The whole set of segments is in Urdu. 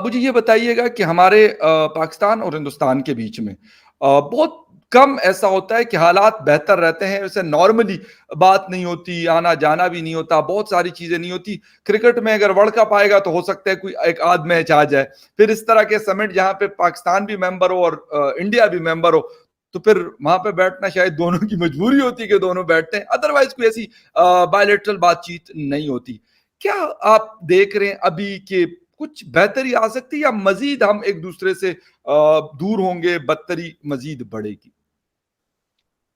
مجھے یہ بتائیے گا کہ ہمارے پاکستان اور ہندوستان کے بیچ میں بہت کم ایسا ہوتا ہے کہ حالات بہتر رہتے ہیں، ویسے نارملی بات نہیں ہوتی، آنا جانا بھی نہیں ہوتا، بہت ساری چیزیں نہیں ہوتی۔ کرکٹ میں اگر ورلڈ کپ آئے گا تو ہو سکتا ہے کوئی ایک آدھ میچ آ جائے، پھر اس طرح کے سمٹ جہاں پہ پاکستان بھی ممبر ہو اور انڈیا بھی ممبر ہو، تو پھر وہاں پہ بیٹھنا شاید دونوں کی مجبوری ہوتی ہے کہ دونوں بیٹھتے ہیں، ادروائز کوئی ایسی بائیلیٹرل بات چیت نہیں ہوتی۔ کیا آپ دیکھ رہے ہیں ابھی کہ کچھ بہتری آ سکتی ہے یا مزید ہم ایک دوسرے سے دور ہوں گے، بدتری مزید بڑھے گی؟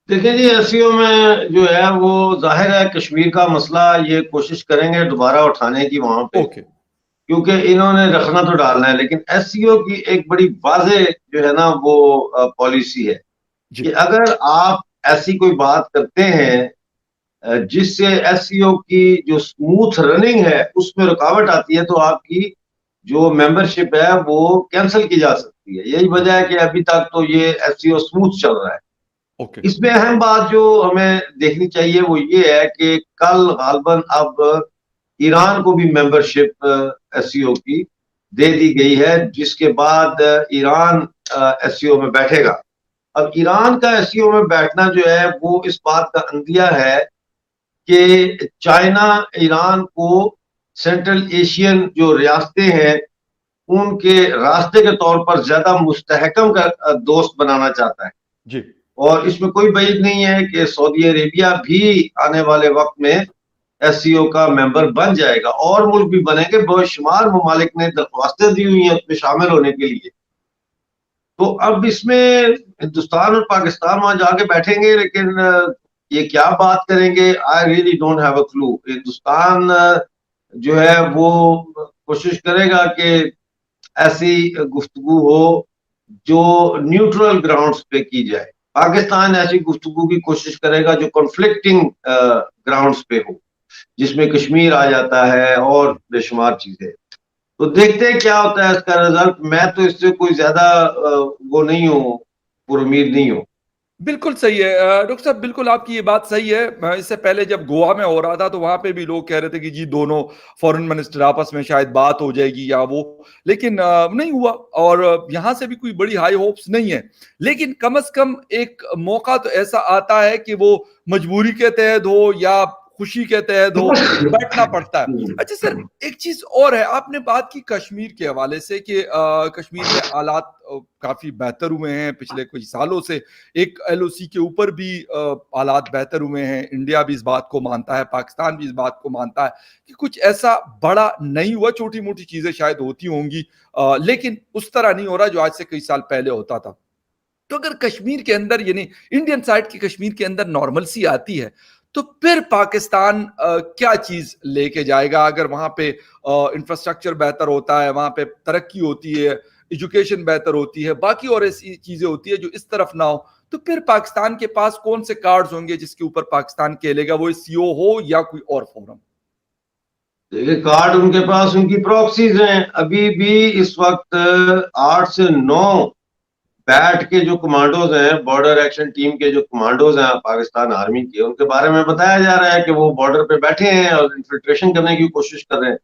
دیکھیں جی، ایس سی او میں جو ہے وہ ظاہر ہے کشمیر کا مسئلہ یہ کوشش کریں گے دوبارہ اٹھانے کی وہاں پہ، اوکے کیونکہ انہوں نے رکھنا تو ڈالنا ہے، لیکن ایس سی او کی ایک بڑی واضح جو ہے نا وہ پالیسی ہے جی کہ اگر آپ ایسی کوئی بات کرتے ہیں جس سے ایس سی او کی جو اسموتھ رننگ ہے اس میں رکاوٹ آتی ہے، تو آپ کی جو ممبرشپ ہے وہ کینسل کی جا سکتی ہے۔ یہی وجہ ہے کہ ابھی تک تو یہ ایس سی او اسموتھ چل رہا ہے۔ اوکے اس میں اہم بات جو ہمیں دیکھنی چاہیے وہ یہ ہے کہ کل غالباً اب ایران کو بھی ممبرشپ ایس سی او کی دے دی گئی ہے، جس کے بعد ایران ایس سی او میں بیٹھے گا۔ اب ایران کا ایس سی او میں بیٹھنا جو ہے وہ اس بات کا عندیہ ہے کہ چائنا ایران کو سینٹرل ایشین جو ریاستیں ہیں ان کے راستے کے طور پر زیادہ مستحکم کا دوست بنانا چاہتا ہے، جی اور اس میں کوئی بعید نہیں ہے کہ سعودی عربیہ بھی آنے والے وقت میں ایس سی او کا ممبر بن جائے گا، اور ملک بھی بنے گے۔ بے شمار ممالک نے درخواستیں دی ہوئی ہیں اس میں شامل ہونے کے لیے۔ تو اب اس میں ہندوستان اور پاکستان وہاں جا کے بیٹھیں گے، لیکن یہ کیا بات کریں گے، I really don't have a clue. Hindustan جو ہے وہ کوشش کرے گا کہ ایسی گفتگو ہو جو نیوٹرل گراؤنڈز پہ کی جائے، پاکستان ایسی گفتگو کی کوشش کرے گا جو کنفلکٹنگ گراؤنڈز پہ ہو، جس میں کشمیر آ جاتا ہے اور بے شمار چیزیں۔ تو دیکھتے ہیں کیا ہوتا ہے اس کا رزلٹ۔ میں تو اس سے کوئی زیادہ وہ نہیں ہوں، پر امید نہیں ہوں۔ بالکل صحیح ہے ڈاکٹر صاحب، بالکل آپ کی یہ بات صحیح ہے۔ اس سے پہلے جب گوا میں ہو رہا تھا تو وہاں پہ بھی لوگ کہہ رہے تھے کہ جی دونوں فورن منسٹر آپس میں شاید بات ہو جائے گی یا وہ، لیکن نہیں ہوا، اور یہاں سے بھی کوئی بڑی ہائی ہوپس نہیں ہے۔ لیکن کم از کم ایک موقع تو ایسا آتا ہے کہ وہ مجبوری کے تحت ہو یا خوشی کے تحت ہو، بیٹھنا پڑتا ہے۔ اچھا سر، ایک چیز اور ہے، آپ نے بات کی کشمیر کے حوالے سے کہ کشمیر میں حالات کافی بہتر ہوئے ہیں پچھلے کچھ سالوں سے، ایک ایل او سی کے اوپر بھی حالات بہتر ہوئے ہیں، انڈیا بھی اس بات کو مانتا ہے، پاکستان بھی اس بات کو مانتا ہے کہ کچھ ایسا بڑا نہیں ہوا، چھوٹی موٹی چیزیں شاید ہوتی ہوں گی، لیکن اس طرح نہیں ہو رہا جو آج سے کئی سال پہلے ہوتا تھا۔ تو اگر کشمیر کے اندر، یعنی انڈین سائڈ کی کشمیر کے اندر نارملسی آتی ہے، تو پھر پاکستان کیا چیز لے کے جائے گا؟ اگر وہاں پہ انفراسٹرکچر بہتر ہوتا ہے، وہاں پہ ترقی ہوتی ہے، ایجوکیشن بہتر ہوتی ہے، باقی اور ایسی چیزیں ہوتی ہے جو اس طرف نہ ہو، تو پھر پاکستان کے پاس کون سے کارڈز ہوں گے جس کے اوپر پاکستان کھیلے گا؟ وہ سی او ہو یا کوئی اور فورم؟ دیکھیے، کارڈ ان کے پاس ان کی پراکسیز ہیں۔ ابھی بھی اس وقت 8 سے 9 بیٹ کے جو کمانڈوز ہیں، بارڈر ایکشن ٹیم کے جو کمانڈوز ہیں پاکستان آرمی کے، ان کے بارے میں بتایا جا رہا ہے کہ وہ بارڈر پہ بیٹھے ہیں اور انفلٹریشن کرنے کی کوشش کر رہے ہیں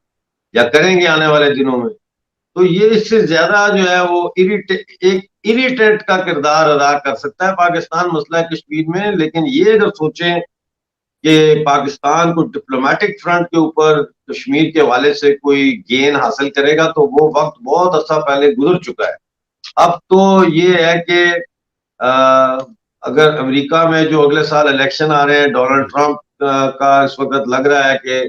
یا کریں گے آنے والے دنوں میں۔ تو یہ اس سے زیادہ جو ہے وہ ایک اریٹیٹ کا کردار ادا کر سکتا ہے پاکستان مسئلہ کشمیر میں۔ لیکن یہ اگر سوچیں کہ پاکستان کو ڈپلومیٹک فرنٹ کے اوپر کشمیر کے حوالے سے کوئی گین حاصل کرے گا تو وہ وقت بہت عرصہ پہلے گزر چکا ہے۔ اب تو یہ ہے کہ اگر امریکہ میں جو اگلے سال الیکشن آ رہے ہیں، ڈونلڈ ٹرمپ کا اس وقت لگ رہا ہے کہ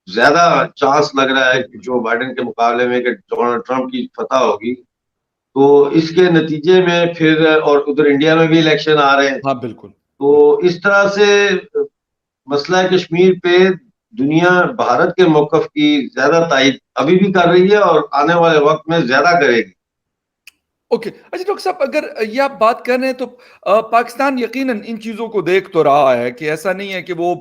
زیادہ چانس لگ رہا ہے کہ جو بائیڈن کے مقابلے میں کہ ڈونلڈ ٹرمپ کی فتح ہوگی، تو اس کے نتیجے میں پھر، اور ادھر انڈیا میں بھی الیکشن آ رہے ہیں، ہاں بالکل۔ تو اس طرح سے مسئلہ کشمیر پہ دنیا بھارت کے موقف کی زیادہ تائید ابھی بھی کر رہی ہے اور آنے والے وقت میں زیادہ کرے گی۔ اوکے، اچھا ڈاکٹر صاحب، اگر یہ آپ بات کر رہے ہیں تو پاکستان یقیناً ان چیزوں کو دیکھ تو رہا ہے کہ ایسا نہیں ہے کہ وہ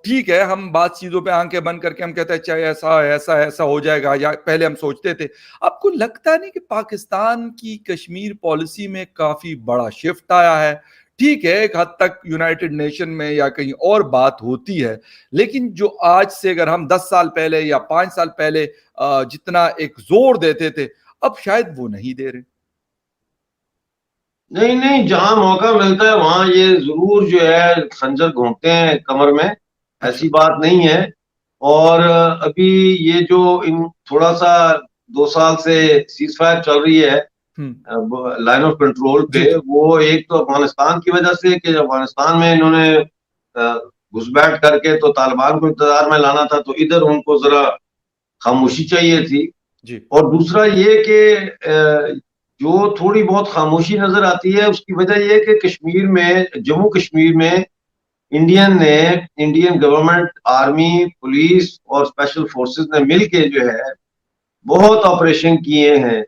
ٹھیک ہے، ہم بعض چیزوں پہ آنکھیں بند کر کے ہم کہتے ہیں چاہے ایسا ایسا ایسا ہو جائے گا، یا پہلے ہم سوچتے تھے۔ آپ کو لگتا نہیں کہ پاکستان کی کشمیر پالیسی میں کافی بڑا شفٹ آیا ہے؟ ٹھیک ہے ایک حد تک یونائٹڈ نیشن میں یا کہیں اور بات ہوتی ہے, لیکن جو آج سے اگر ہم 10 سال پہلے یا 5 سال پہلے جتنا ایک زور دیتے تھے, اب شاید وہ نہیں دے رہے. نہیں, جہاں موقع ملتا ہے وہاں یہ ضرور جو ہے خنجر گھونٹتے ہیں کمر میں, ایسی بات نہیں ہے. اور ابھی یہ جو تھوڑا سا 2 سال سے سیز فائر چل رہی ہے لائن آف کنٹرول پہ, وہ ایک تو افغانستان کی وجہ سے کہ افغانستان میں انہوں نے گھس بیٹھ کر کے تو طالبان کو اقتدار میں لانا تھا, تو ادھر ان کو ذرا خاموشی چاہیے تھی. اور دوسرا یہ کہ جو تھوڑی بہت خاموشی نظر آتی ہے اس کی وجہ یہ کہ کشمیر میں, جموں کشمیر میں انڈین گورنمنٹ, آرمی, پولیس اور اسپیشل فورسز نے مل کے جو ہے بہت آپریشن کیے ہیں,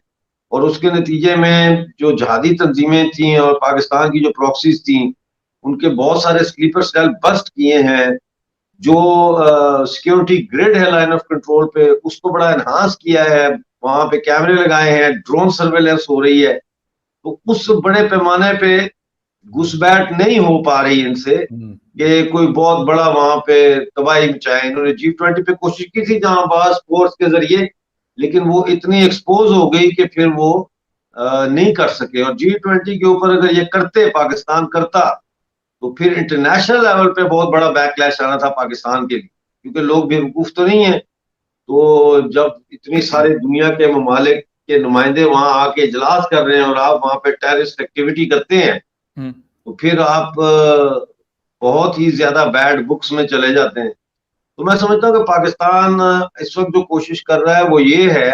اور اس کے نتیجے میں جو جہادی تنظیمیں تھیں اور پاکستان کی جو پراکسیز تھیں ان کے بہت سارے سلیپر سیل بسٹ کیے ہیں. جو سیکیورٹی گریڈ ہے لائن آف کنٹرول پہ اس کو بڑا انہانس کیا ہے, وہاں پہ کیمرے لگائے ہیں, ڈرون سرویلنس ہو رہی ہے. تو اس بڑے پیمانے پہ گھس بیٹھ نہیں ہو پا رہی ان سے کہ کوئی بہت بڑا وہاں پہ تباہی مچائے. انہوں نے G20 پہ کوشش کی تھی جہاں باز فورس کے ذریعے, لیکن وہ اتنی ایکسپوز ہو گئی کہ پھر وہ نہیں کر سکے. اور G20 کے اوپر اگر یہ کرتے, پاکستان کرتا, تو پھر انٹرنیشنل لیول پہ بہت بڑا بیک لیش آنا تھا پاکستان کے لیے, کیونکہ لوگ بیوقوف تو نہیں ہیں. تو جب اتنی سارے دنیا کے ممالک کے نمائندے وہاں آ کے اجلاس کر رہے ہیں اور آپ وہاں پہ ٹیررسٹ ایکٹیویٹی کرتے ہیں, تو پھر آپ بہت ہی زیادہ بیڈ بکس میں چلے جاتے ہیں. تو میں سمجھتا ہوں کہ پاکستان اس وقت جو کوشش کر رہا ہے وہ یہ ہے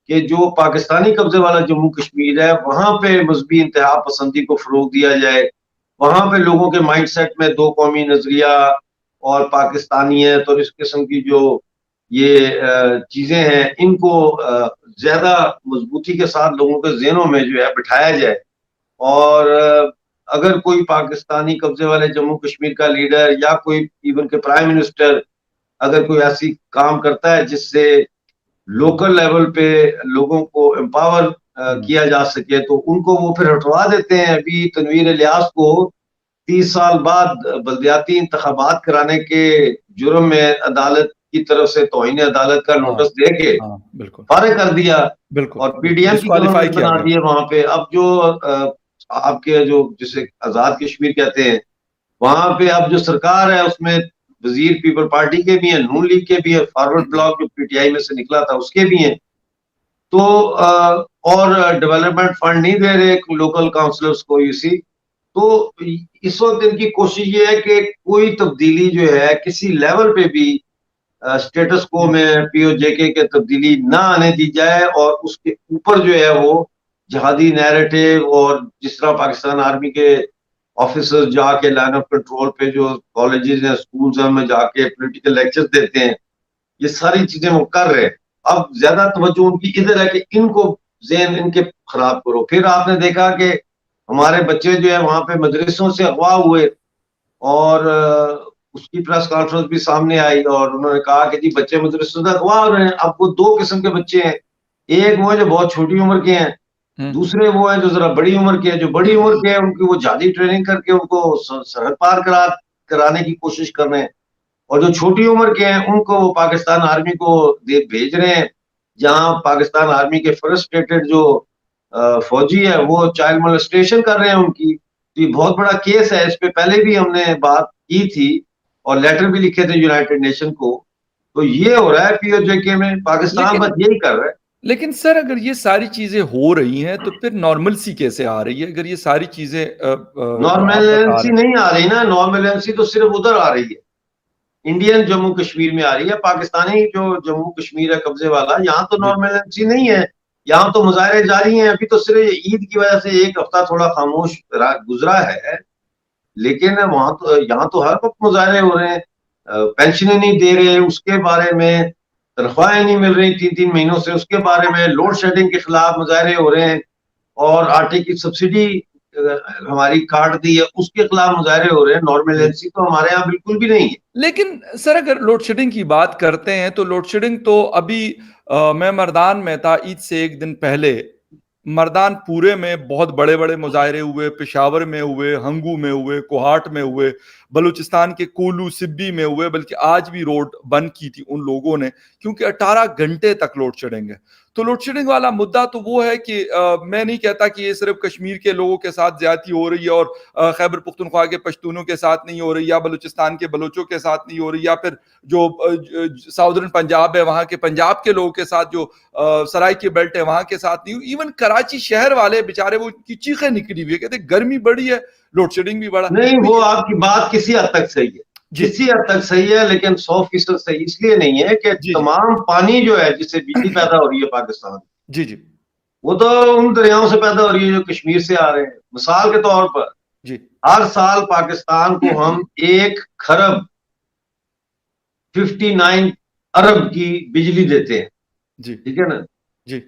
کہ جو پاکستانی قبضے والا جموں کشمیر ہے وہاں پہ مذہبی انتہا پسندی کو فروغ دیا جائے, وہاں پہ لوگوں کے مائنڈ سیٹ میں دو قومی نظریہ اور پاکستانیت اور اس قسم کی جو یہ چیزیں ہیں ان کو زیادہ مضبوطی کے ساتھ لوگوں کے ذہنوں میں جو ہے بٹھایا جائے. اور اگر کوئی پاکستانی قبضے والے جموں کشمیر کا لیڈر یا کوئی ایون کے پرائم منسٹر اگر کوئی ایسی کام کرتا ہے جس سے لوکل لیول پہ لوگوں کو امپاور کیا جا سکے, تو ان کو وہ پھر ہٹوا دیتے ہیں. ابھی تنویر الیاس کو 30 سال بعد بلدیاتی انتخابات کرانے کے جرم میں عدالت کی طرف سے توہین عدالت کا نوٹس دے کے فارغ کر دیا, اور پی ڈی ایم کی گورنمنٹ بنا دی ہے وہاں پہ. اب جو آپ کے جو جسے آزاد کشمیر کہتے ہیں وہاں پہ اب جو سرکار ہے اس میں وزیر پیپل پارٹی کے بھی ہیں, نون لیگ کے بھی ہیں, فارورڈ بلاک جو پی ٹی آئی میں سے نکلا تھا اس کے بھی ہیں. تو اور ڈیولپمنٹ فنڈ نہیں دے رہے لوکل کاؤنسلرز کو. اسی تو اس وقت ان کی کوشش یہ ہے کہ کوئی تبدیلی جو ہے کسی لیول پہ بھی اسٹیٹس کو میں پی او جے کے تبدیلی نہ آنے دی جائے, اور اس کے اوپر جو ہے وہ جہادی نیریٹو, اور جس طرح پاکستان آرمی کے آفیسر جا کے لائن آف کنٹرول پہ جو کالجز ہیں اسکولز ہیں میں جا کے پولیٹیکل لیکچر دیتے ہیں, یہ ساری چیزیں وہ کر رہے ہیں. اب زیادہ توجہ ان کی ادھر ہے کہ ان کو ذہن ان کے خراب کرو. پھر آپ نے دیکھا کہ ہمارے بچے جو ہے وہاں پہ مدرسوں سے اغوا ہوئے, اور اس کی پریس کانفرنس بھی سامنے آئی, اور انہوں نے کہا کہ جی بچے مدرسوں سے اغوا ہو رہے ہیں. اب وہ 2 قسم کے بچے ہیں, ایک وہ جو بہت چھوٹی عمر کے ہیں, دوسرے وہ ہیں جو ذرا بڑی عمر کے ہیں. جو بڑی عمر کے ہیں ان کی وہ جہادی ٹریننگ کر کے ان کو سرحد پار کرانے کی کوشش کر رہے ہیں, اور جو چھوٹی عمر کے ہیں ان کو وہ پاکستان آرمی کو بھیج رہے ہیں, جہاں پاکستان آرمی کے فرسٹریٹڈ جو فوجی ہے وہ چائلڈ مولسٹیشن کر رہے ہیں ان کی. تو یہ بہت بڑا کیس ہے, اس پہ پہلے بھی ہم نے بات کی تھی اور لیٹر بھی لکھے تھے یونائٹڈ نیشن کو. تو یہ ہو رہا ہے پی او جے کے میں, پاکستان بس یہی کر رہا ہے. لیکن سر اگر یہ ساری چیزیں ہو رہی ہیں تو پھر نارملسی کیسے آ رہی ہے؟ اگر یہ ساری چیزیں نارملنسی نہیں آ رہی نا, نارملنسی تو صرف ادھر آ رہی ہے, انڈین جموں کشمیر میں آ رہی ہے. پاکستانی جو جموں کشمیر ہے قبضے والا, یہاں تو نارملنسی نہیں ہے, یہاں تو مظاہرے جاری ہیں. ابھی تو صرف عید کی وجہ سے ایک ہفتہ تھوڑا خاموش گزرا ہے, لیکن وہاں تو یہاں تو ہر وقت مظاہرے ہو رہے ہیں. پینشنیں نہیں دے رہے اس کے بارے میں, تنخواہیں نہیں مل رہی 3 مہینوں سے اس کے بارے میں, لوڈ شیڈنگ کے خلاف مظاہرے ہو رہے ہیں, اور آٹے کی سبسڈی ہماری کاٹ دی ہے اس کے خلاف مظاہرے ہو رہے ہیں. نارملنسی تو ہمارے یہاں بالکل بھی نہیں ہے. لیکن سر اگر لوڈ شیڈنگ کی بات کرتے ہیں تو لوڈ شیڈنگ تو ابھی میں مردان میں تھا عید سے 1 دن پہلے, مردان پورے میں بہت بڑے بڑے مظاہرے ہوئے, پشاور میں ہوئے, ہنگو میں ہوئے, کوہاٹ میں ہوئے, بلوچستان کے کولو سبی میں ہوئے, بلکہ آج بھی روڈ بند کی تھی ان لوگوں نے کیونکہ 18 گھنٹے تک لوڈ شیڈنگ ہے. تو لوڈ شیڈنگ والا مدعا تو وہ ہے کہ میں نہیں کہتا کہ یہ صرف کشمیر کے لوگوں کے ساتھ زیادتی ہو رہی ہے اور خیبر پختونخوا کے پشتونوں کے ساتھ نہیں ہو رہی, یا بلوچستان کے بلوچوں کے ساتھ نہیں ہو رہی, یا پھر جو ساؤدرن پنجاب ہے وہاں کے پنجاب کے لوگوں کے ساتھ, جو سرائی کی بیلٹ ہے وہاں کے ساتھ نہیں. ایون کراچی شہر والے بیچارے وہ کی چیخیں نکلی ہوئی ہے, کہتے گرمی بڑی ہے, لوڈ شیڈنگ بھی بڑا. نہیں, وہ آپ کی بات کسی حد تک صحیح ہے, کسی حد تک صحیح ہے, لیکن 100% صحیح اس لیے نہیں ہے کہ تمام پانی جو ہے جس سے بجلی پیدا ہو رہی ہے پاکستان, جی جی, وہ تو ان دریاؤں سے پیدا ہو رہی ہے جو کشمیر سے آ رہے ہیں. مثال کے طور پر جی, ہر سال پاکستان کو ہم 1 خرب 59 ارب کی بجلی دیتے ہیں, جی ٹھیک ہے نا, جی,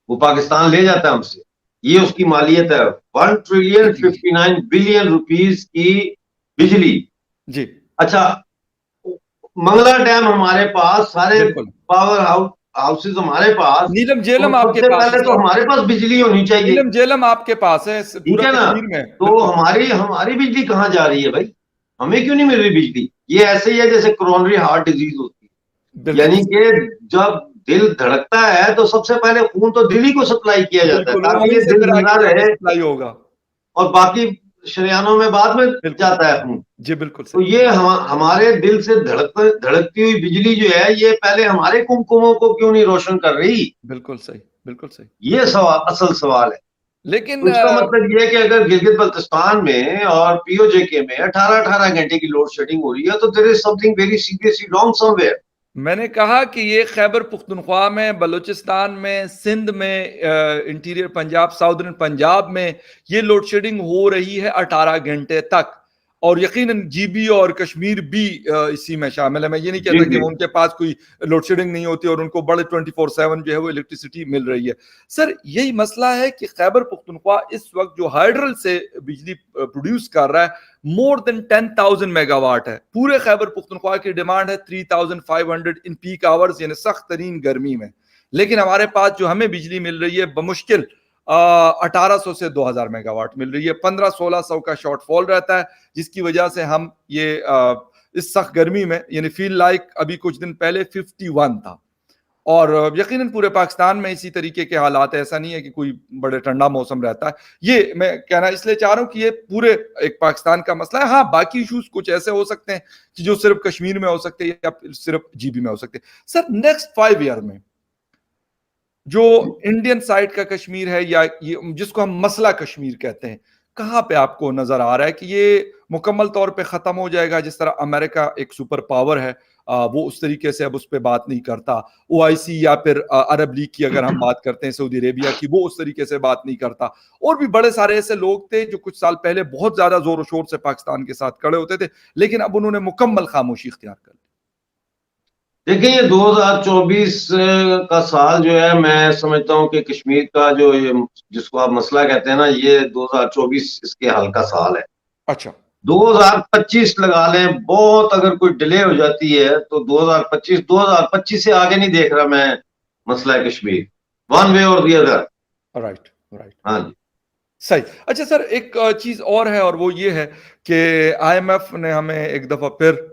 وہ پاکستان لے جاتا ہے ہم سے, یہ اس کی مالیت ہے 1 ٹریلین 59 بلین روپیز کی بجلی. جی, اچھا, منگلا ڈیم ہمارے پاس, سارے بالکل, پاور ہاؤسز ہمارے پاس, نیلم تو جیلم آپ سب کے سے پاس ہے پہلے تو سر, ہمارے پاس بجلی ہونی چاہیے, نیلم جیلم آپ کے پاس ہے ٹھیک پورا ہے نا. کشمیر میں. تو ہماری بجلی کہاں جا رہی ہے بھائی, ہمیں کیوں نہیں مل رہی بجلی؟ یہ ایسے ہی ہے جیسے کرونری ہارٹ ڈیزیز ہوتی ہے, یعنی کہ جب دل دھڑکتا ہے تو سب سے پہلے خون تو دل ہی کو سپلائی کیا جاتا ہے تاکہ یہ دل زندہ رہے, سپلائی ہوگا, اور باقی شریانوں میں بعد میں جاتا ہے خون. جی بالکل تو یہ ہمارے دل سے دھڑکتی ہوئی بجلی جو ہے یہ پہلے ہمارے کمکموں کو کیوں نہیں روشن کر رہی؟ بالکل صحیح, بالکل صحیح, یہ اصل سوال ہے. لیکن تو اس کا مطلب یہ ہے کہ اگر گلگت بلتستان میں اور پی او جے کے میں 18 گھنٹے کی لوڈ شیڈنگ ہو رہی ہے تو there is something very seriously wrong somewhere. میں نے کہا کہ یہ خیبر پختونخوا میں, بلوچستان میں, سندھ میں, انٹیریئر پنجاب, ساؤدرن پنجاب میں یہ لوڈ شیڈنگ ہو رہی ہے 18 گھنٹے تک, اور یقیناً جی بی اور کشمیر بھی اسی میں شامل ہے. میں یہ نہیں کہتا کہ ان کے پاس کوئی لوڈ شیڈنگ نہیں ہوتی اور ان کو بڑے 24/7 جو ہے وہ الیکٹریسٹی مل رہی ہے. سر یہی مسئلہ ہے کہ خیبر پختونخوا اس وقت جو ہائیڈرل سے بجلی پروڈیوس کر رہا ہے مور دین 10,000 میگا واٹ ہے. پورے خیبر پختونخوا کی ڈیمانڈ ہے 3,500 ان پیک آورز, یعنی سخت ترین گرمی میں. لیکن ہمارے پاس جو ہمیں بجلی مل رہی ہے بمشکل 1800 سے 2000 میگا واٹ مل رہی ہے. 1500-1600 کا شارٹ فال رہتا ہے, جس کی وجہ سے ہم یہ اس سخت گرمی میں, یعنی فیل لائک ابھی کچھ دن پہلے 51 تھا, اور یقیناً پورے پاکستان میں اسی طریقے کے حالات ہے. ایسا نہیں ہے کہ کوئی بڑے ٹھنڈا موسم رہتا ہے. یہ میں کہنا اس لیے چاہ رہا ہوں کہ یہ پورے ایک پاکستان کا مسئلہ ہے. ہاں باقی ایشوز کچھ ایسے ہو سکتے ہیں کہ جو صرف کشمیر میں ہو سکتے ہیں یا صرف جی بی میں ہو سکتے ہیں. سر نیکسٹ 5 ایئر میں جو انڈین سائڈ کا کشمیر ہے, یا جس کو ہم مسئلہ کشمیر کہتے ہیں, کہاں پہ آپ کو نظر آ رہا ہے کہ یہ مکمل طور پہ ختم ہو جائے گا؟ جس طرح امریکہ ایک سپر پاور ہے, وہ اس طریقے سے اب اس پہ بات نہیں کرتا. او آئی سی یا پھر عرب لیگ کی اگر ہم بات کرتے ہیں, سعودی عربیہ کی, وہ اس طریقے سے بات نہیں کرتا. اور بھی بڑے سارے ایسے لوگ تھے جو کچھ سال پہلے بہت زیادہ زور و شور سے پاکستان کے ساتھ کھڑے ہوتے تھے, لیکن اب انہوں نے مکمل خاموشی اختیار کر لی. دیکھیں, یہ 2024 کا سال جو ہے میں سمجھتا ہوں کہ کشمیر کا جو جس کو آپ مسئلہ کہتے ہیں نا, یہ 2024 اس کے حل کا سال ہے. اچھا, 2025 لگا لیں, بہت اگر کوئی ڈیلے ہو جاتی ہے تو 2025 سے آگے نہیں دیکھ رہا میں مسئلہ کشمیر, ون وے اور دی ادر. رائٹ رائٹ, ہاں جی, صحیح. اچھا سر, ایک چیز اور ہے, اور وہ یہ ہے کہ آئی ایم ایف نے ہمیں ایک دفعہ پھر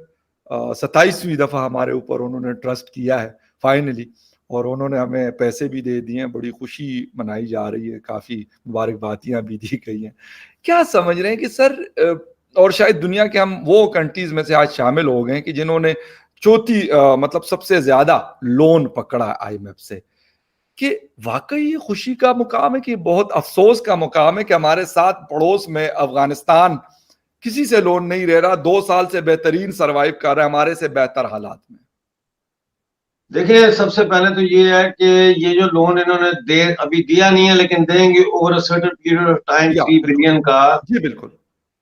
27ویں دفعہ ہمارے اوپر انہوں نے ٹرسٹ کیا ہے فائنلی, اور انہوں نے ہمیں پیسے بھی دے دیے ہیں. بڑی خوشی منائی جا رہی ہے, کافی مبارکبادیاں بھی دی گئی ہیں. کیا سمجھ رہے ہیں کہ سر, اور شاید دنیا کے ہم وہ کنٹریز میں سے آج شامل ہو گئے ہیں کہ جنہوں نے چوتھی مطلب سب سے زیادہ لون پکڑا آئی ایم ایف سے, کہ واقعی یہ خوشی کا مقام ہے کہ بہت افسوس کا مقام ہے کہ ہمارے ساتھ پڑوس میں افغانستان کسی سے لون نہیں رہ رہا, 2 سال سے بہترین سروائیو کر رہا ہے ہمارے سے بہتر حالات میں. دیکھیں سب سے پہلے تو یہ ہے کہ یہ جو لون انہوں نے ابھی دیا نہیں ہے لیکن دیں گے over certain period of time 3 billion کا. جی بالکل.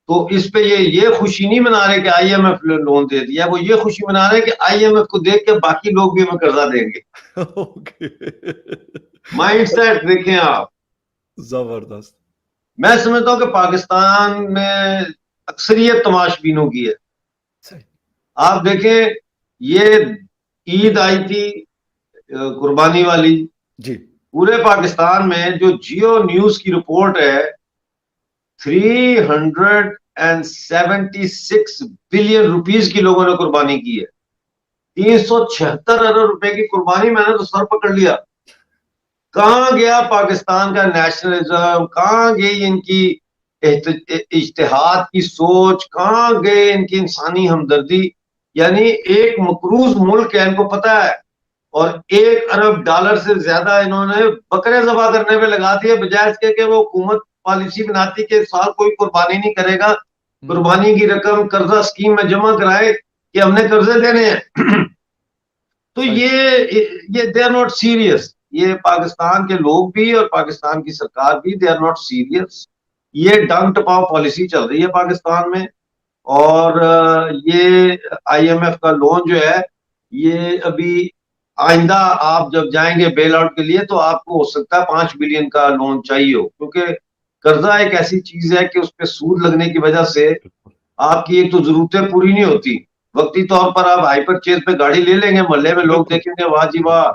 تو اس پہ یہ خوشی نہیں منا رہے کہ آئی ایم ایف لون دے دیا, وہ یہ خوشی منا رہے کہ آئی ایم ایف کو دیکھ کے باقی لوگ بھی ہمیں قرضہ دیں گے. مائنڈ سیٹ دیکھیں آپ, زبردست. میں سمجھتا ہوں کہ پاکستان میں اکثریت تماش بینوں کی ہے. آپ دیکھیں, یہ عید آئی تھی قربانی والی, جی, پورے پاکستان میں جو جیو نیوز کی رپورٹ ہے 376 بلین روپیز کی لوگوں نے قربانی کی ہے. 376 ارب روپے کی قربانی. میں نے تو سر پکڑ لیا. کہاں گیا پاکستان کا نیشنلزم, کہاں گئی ان کی اجتہاد کی سوچ, کہاں گئے ان کی انسانی ہمدردی. یعنی ایک مقروض ملک ہے, ان کو پتا ہے, اور $1 ارب سے زیادہ انہوں نے بکرے ذبح کرنے پہ لگا دیے, بجائے اس کے کہ وہ حکومت پالیسی بناتی کہ سال کوئی قربانی نہیں کرے گا, قربانی کی رقم قرضہ اسکیم میں جمع کرائے کہ ہم نے قرضے دینے ہیں. تو یہ دے آر ناٹ سیریس. یہ پاکستان کے لوگ بھی اور پاکستان کی سرکار بھی دے آر ناٹ سیریس. یہ ڈنگ ٹپاؤ پالیسی چل رہی ہے پاکستان میں. اور یہ IMF کا لون جو ہے, یہ ابھی آئندہ آپ جب جائیں گے بیل آؤٹ کے لیے تو آپ کو ہو سکتا ہے 5 بلین کا لون چاہیے ہو, کیونکہ قرضہ ایک ایسی چیز ہے کہ اس پہ سود لگنے کی وجہ سے آپ کی ایک تو ضرورتیں پوری نہیں ہوتی. وقتی طور پر آپ ہائپر چیز پہ گاڑی لے لیں گے, محلے میں لوگ دیکھیں گے واہ جی واہ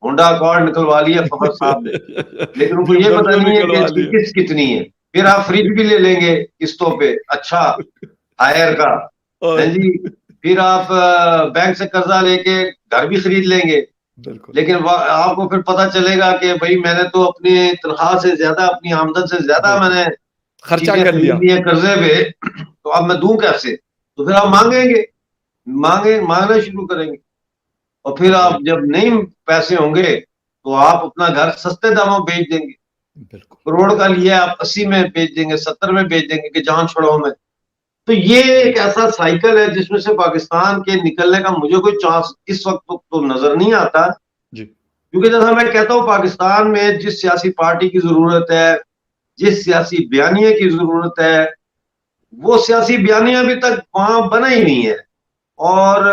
ہونڈا اکارڈ نکلوا لی ہے فخر صاحب نے, لیکن ان کو یہ پتہ نہیں ہے کہ اس کی قسط کتنی ہے. پھر آپ فریج بھی لے لیں گے قسطوں پہ, اچھا ہائر کا, جی. پھر آپ بینک سے قرضہ لے کے گھر بھی خرید لیں گے, لیکن آپ کو پھر پتا چلے گا کہ بھائی میں نے تو اپنی تنخواہ سے زیادہ, اپنی آمدن سے زیادہ میں نے خرچہ کر لیا قرضے پہ, تو اب میں دوں کیسے؟ تو پھر آپ مانگیں گے, مانگنا شروع کریں گے, اور پھر آپ جب نہیں پیسے ہوں گے تو آپ اپنا گھر سستے داموں بیچ دیں گے. کروڑ کا لیا آپ 80 میں بیچ دیں گے, 70 میں بیچ دیں گے کہ جان چھوڑاؤ میں. تو یہ ایک ایسا سائیکل ہے جس میں سے پاکستان کے نکلنے کا مجھے کوئی چانس اس وقت تو نظر نہیں آتا. کیونکہ جیسا میں کہتا ہوں پاکستان میں جس سیاسی پارٹی کی ضرورت ہے, جس سیاسی بیانیے کی ضرورت ہے, وہ سیاسی بیانیہ ابھی تک وہاں بنا ہی نہیں ہے. اور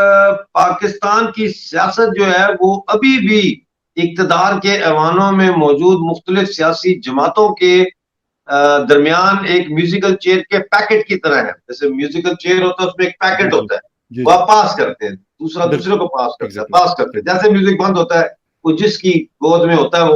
پاکستان کی سیاست جو ہے وہ ابھی بھی اقتدار کے ایوانوں میں موجود مختلف سیاسی جماعتوں کے درمیان ایک میوزیکل چیئر کے پیکٹ کی طرح ہے. جیسے میوزیکل چیئر ہوتا ہے اس میں ایک پیکٹ ہوتا ہے, وہ آپ پاس کرتے ہیں, دوسرا دوسرے کو پاس کرتا ہے, جیسے میوزک بند ہوتا ہے وہ جس کی گود میں ہوتا ہے وہ